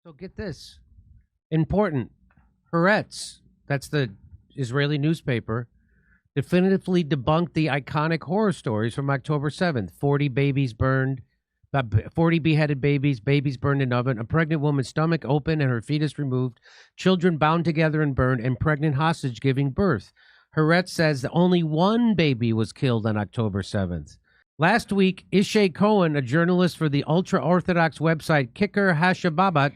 So get this. Important. Haaretz, that's the Israeli newspaper, definitively debunked the iconic horror stories from October 7th. 40 babies burned, 40 beheaded babies, babies burned in oven, a pregnant woman's stomach open and her fetus removed, children bound together and burned, and pregnant hostage giving birth. Haaretz says that only one baby was killed on October 7th. Last week, Ishay Cohen, a journalist for the ultra-Orthodox website Kicker Hashababat,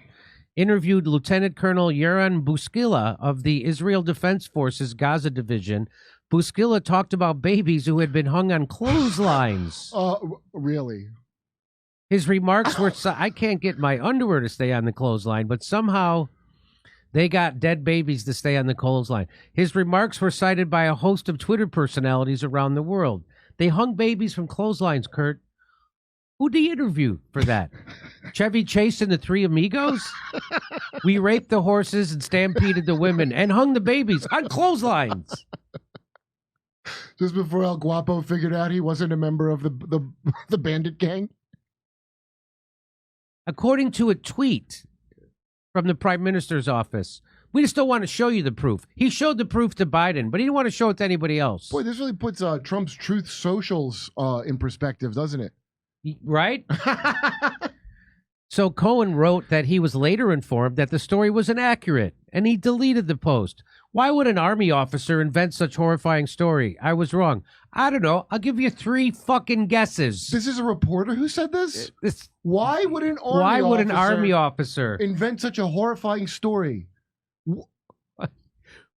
interviewed Lieutenant Colonel Yaron Buskila of the Israel Defense Forces Gaza Division. Buskila talked about babies who had been hung on clotheslines. Really? His remarks were, I can't get my underwear to stay on the clothesline, but somehow they got dead babies to stay on the clothesline. His remarks were cited by a host of Twitter personalities around the world. They hung babies from clotheslines, Kurt. Who'd he interview for that? Chevy Chase and the Three Amigos? We raped the horses and stampeded the women and hung the babies on clotheslines. Just before El Guapo figured out he wasn't a member of the bandit gang? According to a tweet from the Prime Minister's office, we just don't want to show you the proof. He showed the proof to Biden, but he didn't want to show it to anybody else. Boy, this really puts Trump's Truth Socials in perspective, doesn't it? Right? So Cohen wrote that he was later informed that the story was inaccurate, and he deleted the post. Why would an army officer invent such horrifying story? I was wrong. I don't know. I'll give you 3 fucking guesses. This is a reporter who said this? Why would an army officer invent such a horrifying story?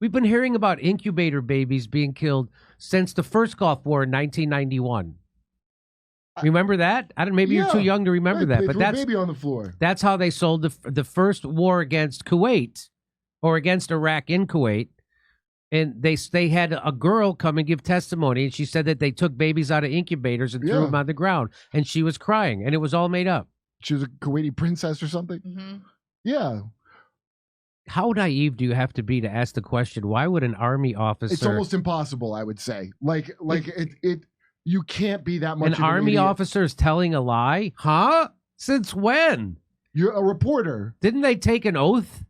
We've been hearing about incubator babies being killed since the first Gulf War in 1991. Remember that? I don't. Maybe you're too young to remember that, but that's baby on the floor. That's how they sold the first war against Kuwait, or against Iraq in Kuwait, and they had a girl come and give testimony, and she said that they took babies out of incubators and threw them on the ground, and she was crying, and it was all made up. She was a Kuwaiti princess or something. Mm-hmm. Yeah. How naive do you have to be to ask the question? Why would an army officer? It's almost impossible, I would say. Like it. You can't be that much. An army officer is telling a lie? Huh? Since when? You're a reporter. Didn't they take an oath?